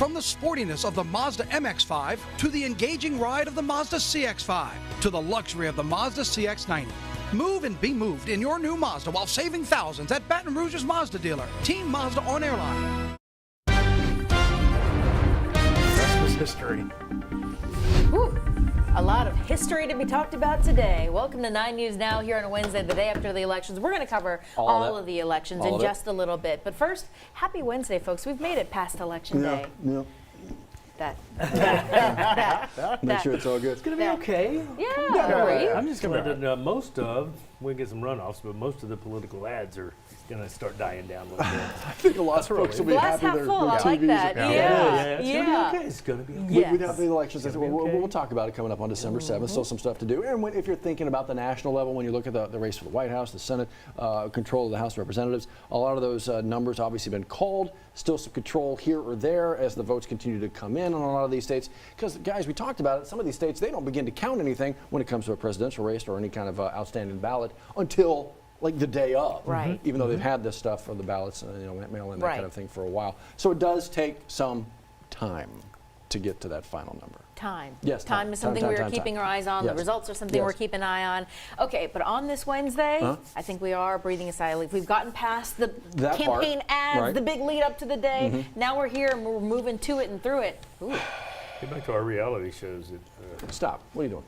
From the sportiness of the Mazda MX-5 to the engaging ride of the Mazda CX-5 to the luxury of the Mazda CX-90. Move and be moved in your new Mazda while saving thousands at Baton Rouge's Mazda dealer. Team Mazda on Airline. Christmas history. Whew. A lot of history to be talked about today. Welcome to 9 News Now here on a Wednesday, the day after the elections. We're going to cover all of the elections in just a little bit. But first, happy Wednesday, folks. We've made it past Election Day. Yeah. Make sure it's all good. It's going to be okay. Yeah. I'm just glad that we get some runoffs, but most of the political ads are going to start dying down a little bit. I think a lot of folks will be Glass happy half their full. I TVs like that. It's going to be okay. We'd have the elections. We'll talk about it coming up on December 7th. Still some stuff to do. And if you're thinking about the national level, when you look at the race for the White House, the Senate, control of the House of Representatives, a lot of those numbers obviously been called. Still some control here or there as the votes continue to come in on a lot of these states. Because, guys, we talked about it. Some of these states, they don't begin to count anything when it comes to a presidential race or any kind of outstanding ballot until like the day of, right? Even though they've had this stuff for the ballots, mail in, that kind of thing for a while. So it does take some time to get to that final number. Time. Yes, time is something we're keeping our eyes on. Yes. The results are something we're keeping an eye on. Okay, but on this Wednesday, I think we are breathing a sigh of relief. We've gotten past the campaign ads, the big lead up to the day. Now we're here and we're moving to it and through it. Ooh. Get back to our reality shows. Stop. What are you doing?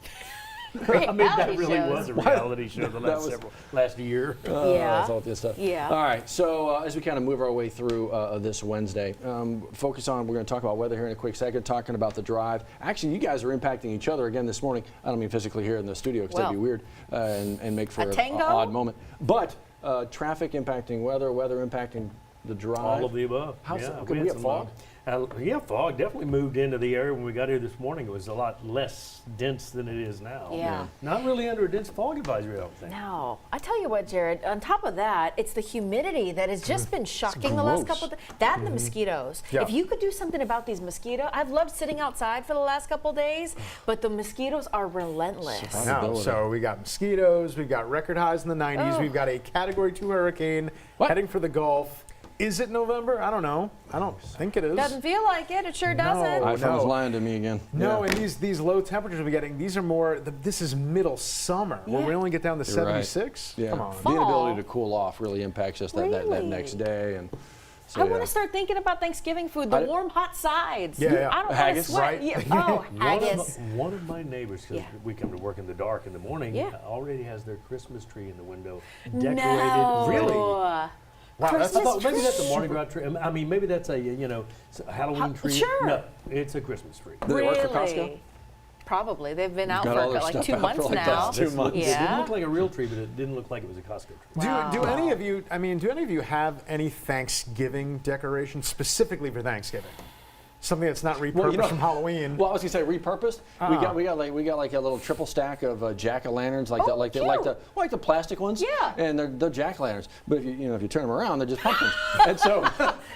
I mean, that really was a reality show the last year. That's all this stuff. Yeah. All right. So as we kind of move our way through this Wednesday, focus on, we're going to talk about weather here in a quick second, talking about the drive. Actually, you guys are impacting each other again this morning. I don't mean physically here in the studio because that'd be weird and make for an odd moment. But traffic impacting weather impacting the drive. All of the above. We have fog? Fog definitely moved into the area when we got here this morning. It was a lot less dense than it is now. Yeah. Not really under a dense fog advisory, I don't think. No. I tell you what, Jared, on top of that, it's the humidity that has just been shocking the last couple of days. That and the mosquitoes. Yeah. If you could do something about these mosquitoes, I've loved sitting outside for the last couple of days, but the mosquitoes are relentless. So we got mosquitoes, we've got record highs in the 90s, we've got a Category 2 hurricane heading for the Gulf. Is it November? I don't know. I don't think it is. Doesn't feel like it. It sure doesn't. iPhone's lying to me again. No, and these low temperatures we're getting, these are more, this is middle summer, where we only get down to 76. Yeah. Come on. The inability to cool off really impacts us that next day. And so, I want to start thinking about Thanksgiving food, the warm, hot sides. Yeah. I don't want to sweat. Right? Haggis. One of my neighbors, because we come to work in the dark in the morning, already has their Christmas tree in the window decorated. No. Really? Wow, I thought maybe that's a Mardi Gras tree. I mean, maybe that's a Halloween tree. Sure. No, it's a Christmas tree. Do they work for Costco? Probably. They've been out for like 2 months now. 2 months. It didn't look like a real tree, but it didn't look like it was a Costco tree. Wow. Do any of you have any Thanksgiving decorations specifically for Thanksgiving? Something that's not repurposed from Halloween. Well, I was gonna say repurposed. We got like a little triple stack of jack-o'-lanterns, like the plastic ones. Yeah. And they're jack-o'-lanterns. But if you turn them around, they're just pumpkins. And so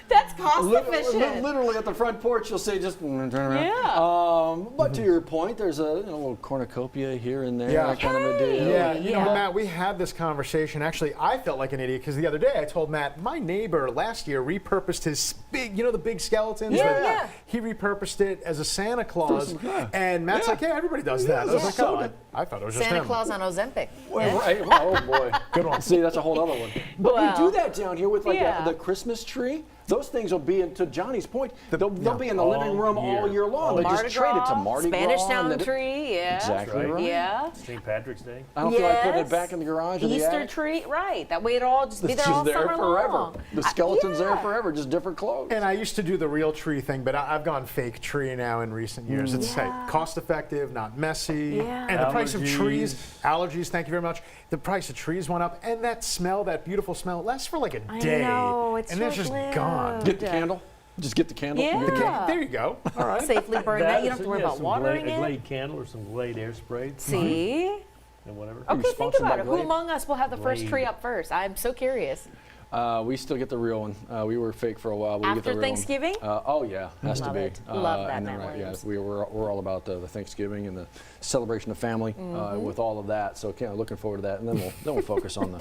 that's cost efficient. Literally at the front porch, you'll see just turn around. Yeah. But to your point, there's a little cornucopia here and there, that kind of a deal. Yeah. Matt, we had this conversation. Actually, I felt like an idiot because the other day I told Matt, my neighbor last year repurposed his the big skeletons. Yeah. He repurposed it as a Santa Claus, and Matt's like, "Yeah, everybody does that." I was like, "Oh, I thought it was just Santa him." Claus on Ozempic. Right. Oh boy, good one. See, that's a whole other one. But we do that down here with the Christmas tree. Those things will be, to Johnny's point, they'll be in the living room all year long. They just trade it to Mardi Gras. Spanish Town tree, Exactly right. Yeah. St. Patrick's Day. I don't feel like putting it back in the garage or the Easter attic. tree, right. That way it'll all just be there It's all just there summer forever. long. The skeleton's there forever, just different clothes. And I used to do the real tree thing, but I've gone fake tree now in recent years. It's cost effective, not messy. And the price of trees, allergies, thank you very much. The price of trees went up, and that smell, that beautiful smell, lasts for like a day. I know, it's and then it's just gone. Get the candle. Just get the candle. Yeah. There you go. All right. Safely burn that. You don't have to worry about watering a it. Glade candle or some Glade air spray. See? And whatever. Okay, think about it. Who among us will have the first tree up first? I'm so curious. We still get the real one. We were fake for a while. But we get the After real Thanksgiving? One. Oh yeah, has Love to be. it. Love that, and then, Matt Williams. Yeah, we're all about the Thanksgiving and the celebration of family with all of that. So looking forward to that, and then we'll focus on the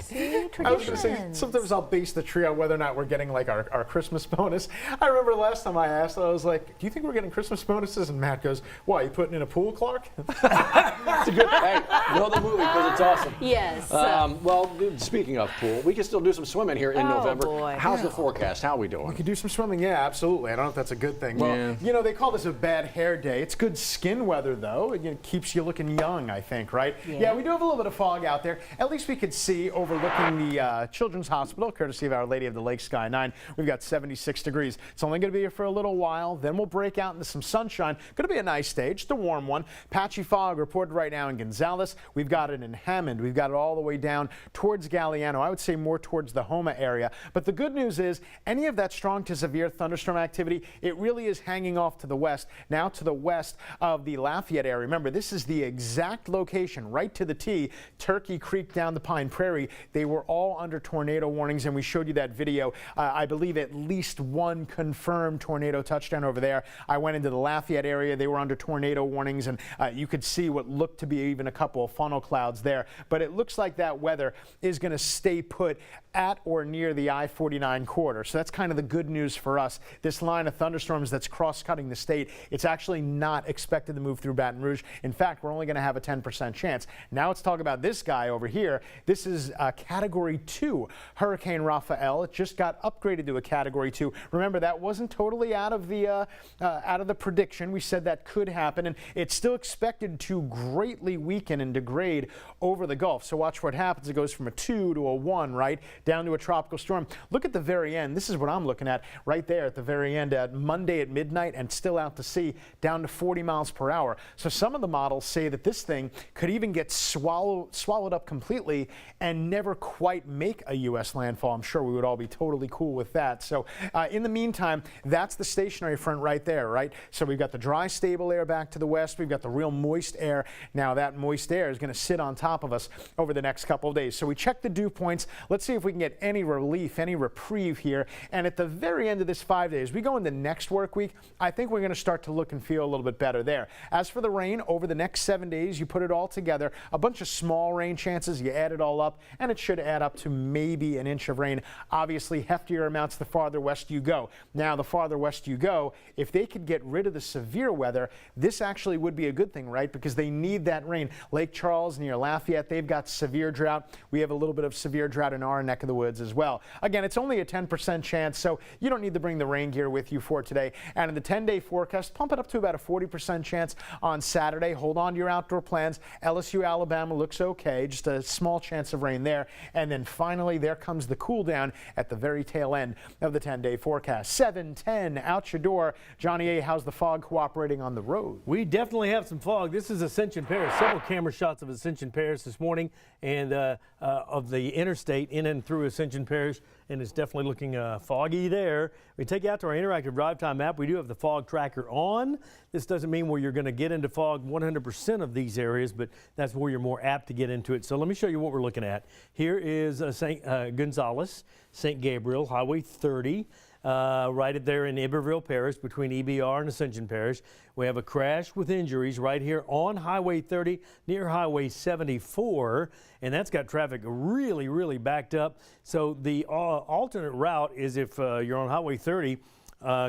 I was going to say, sometimes I'll base the tree on whether or not we're getting like our Christmas bonus. I remember last time I asked, I was like, do you think we're getting Christmas bonuses? And Matt goes, what, you putting in a pool, Clark? It's a good. Hey, know the movie because it's awesome. Yes. Well, speaking of pool, we can still do some swimming here in November. Boy. How's the forecast? How are we doing? We could do some swimming, yeah, absolutely. I don't know if that's a good thing. Well, you know, they call this a bad hair day. It's good skin weather, though. It keeps you looking young, I think, right? Yeah, we do have a little bit of fog out there. At least we could see overlooking the Children's Hospital, courtesy of Our Lady of the Lake Sky 9. We've got 76 degrees. It's only going to be here for a little while. Then we'll break out into some sunshine. Going to be a nice day, just a warm one. Patchy fog reported right now in Gonzales. We've got it in Hammond. We've got it all the way down towards Galliano. I would say more towards the Homa area. But the good news is any of that strong to severe thunderstorm activity, it really is hanging off to the west, now to the west of the Lafayette area. Remember, this is the exact location, right to the T, Turkey Creek down the Pine Prairie. They were all under tornado warnings, and we showed you that video. I believe at least one confirmed tornado touchdown over there. I went into the Lafayette area. They were under tornado warnings, and you could see what looked to be even a couple of funnel clouds there. But it looks like that weather is going to stay put at or near the I-49 corridor. So that's kind of the good news for us. This line of thunderstorms that's cross-cutting the state, it's actually not expected to move through Baton Rouge. In fact, we're only going to have a 10% chance. Now let's talk about this guy over here. This is Category 2 Hurricane Rafael. It just got upgraded to a Category 2. Remember, that wasn't totally out of the prediction. We said that could happen, and it's still expected to greatly weaken and degrade over the Gulf. So watch what happens. It goes from a 2 to a 1, right, down to a tropical storm. Look at the very end. This is what I'm looking at right there at the very end at Monday at midnight and still out to sea down to 40 miles per hour. So some of the models say that this thing could even get swallowed up completely and never quite make a U.S. landfall. I'm sure we would all be totally cool with that. So in the meantime, that's the stationary front right there, right? So we've got the dry, stable air back to the west. We've got the real moist air. Now that moist air is going to sit on top of us over the next couple of days. So we check the dew points. Let's see if we can get any relief, any reprieve here. And at the very end of this 5 days, we go into next work week, I think we're going to start to look and feel a little bit better there. As for the rain, over the next 7 days, you put it all together, a bunch of small rain chances, you add it all up, and it should add up to maybe an inch of rain. Obviously, heftier amounts the farther west you go. Now, the farther west you go, if they could get rid of the severe weather, this actually would be a good thing, right? Because they need that rain. Lake Charles near Lafayette, they've got severe drought. We have a little bit of severe drought in our neck of the woods as well. Again, it's only a 10% chance, so you don't need to bring the rain gear with you for today. And in the 10-day forecast, pump it up to about a 40% chance on Saturday. Hold on to your outdoor plans. LSU, Alabama looks okay, just a small chance of rain there. And then finally, there comes the cool down at the very tail end of the 10-day forecast. 7:10 out your door. Johnny A., how's the fog cooperating on the road? We definitely have some fog. This is Ascension Parish. Several camera shots of Ascension Parish this morning and of the interstate in and through Ascension Parish, and it's definitely looking foggy there. We take you out to our interactive drive time map. We do have the fog tracker on. This doesn't mean where you're going to get into fog 100% of these areas, but that's where you're more apt to get into it. So let me show you what we're looking at. Here is St. Gonzales, St. Gabriel, Highway 30. Right there in Iberville Parish between EBR and Ascension Parish. We have a crash with injuries right here on Highway 30 near Highway 74, and that's got traffic really, really backed up. So the alternate route is if you're on Highway 30,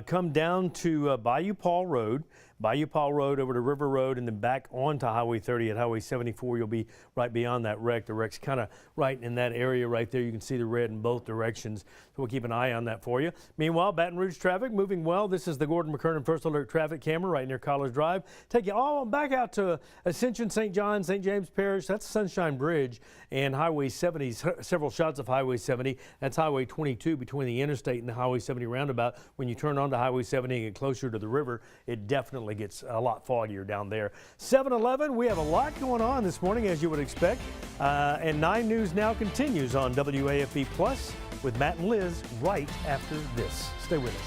come down to Bayou Paul Road over to River Road, and then back onto Highway 30 at Highway 74. You'll be right beyond that wreck. The wreck's kind of right in that area right there. You can see the red in both directions. So we'll keep an eye on that for you. Meanwhile, Baton Rouge traffic moving well. This is the Gordon McKernan First Alert traffic camera right near College Drive. Take you all back out to Ascension, St. John, St. James Parish. That's Sunshine Bridge and Highway 70. Several shots of Highway 70. That's Highway 22 between the interstate and the Highway 70 roundabout. When you turn onto Highway 70 and get closer to the river, it definitely gets a lot foggier down there. 7-Eleven, we have a lot going on this morning, as you would expect. And 9 News Now continues on WAFB Plus with Matt and Liz right after this. Stay with us.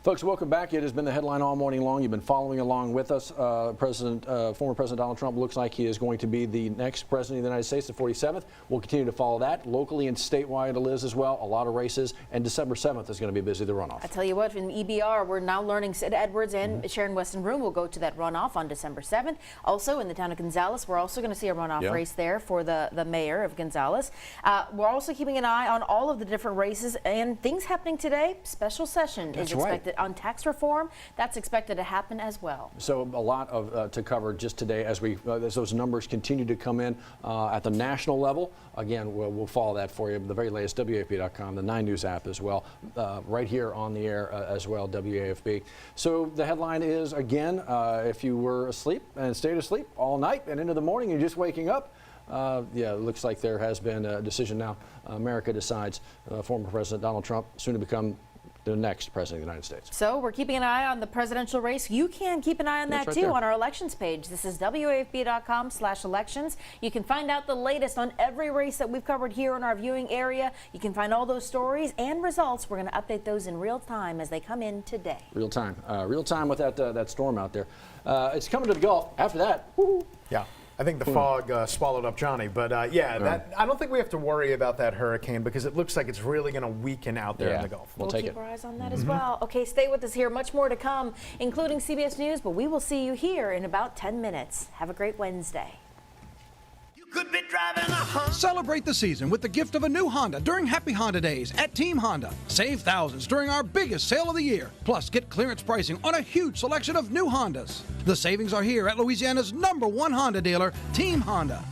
Folks, welcome back. It has been the headline all morning long. You've been following along with us. Former President Donald Trump looks like he is going to be the next president of the United States, the 47th. We'll continue to follow that locally and statewide. It is as well. A lot of races, and December 7th is going to be busy, the runoff. I tell you what, in EBR, we're now learning Sid Edwards and Sharon Weston Room will go to that runoff on December 7th. Also, in the town of Gonzales, we're also going to see a runoff race there for the mayor of Gonzales. We're also keeping an eye on all of the different races and things happening today. Special session is expected on tax reform. That's expected to happen as well. So a lot of to cover just today as those numbers continue to come in at the national level. Again, we'll follow that for you. The very latest, WAFB.com, the 9 News app as well, right here on the air as well, WAFB. So the headline is, again, if you were asleep and stayed asleep all night and into the morning and you're just waking up, it looks like there has been a decision now. America decides former President Donald Trump, soon to become the next president of the United States. So we're keeping an eye on the presidential race. You can keep an eye on that too on our elections page. This is WAFB.com/elections. You can find out the latest on every race that we've covered here in our viewing area. You can find all those stories and results. We're going to update those in real time as they come in today. Real time with that storm out there. It's coming to the Gulf. After that, woo-hoo. Yeah. I think the fog swallowed up Johnny, but I don't think we have to worry about that hurricane because it looks like it's really going to weaken out there in the Gulf. We'll keep our eyes on that as well. Okay, stay with us here. Much more to come, including CBS News, but we will see you here in about 10 minutes. Have a great Wednesday. Could be driving a Honda. Celebrate the season with the gift of a new Honda during Happy Honda Days at Team Honda. Save thousands during our biggest sale of the year. Plus, get clearance pricing on a huge selection of new Hondas. The savings are here at Louisiana's #1 Honda dealer, Team Honda.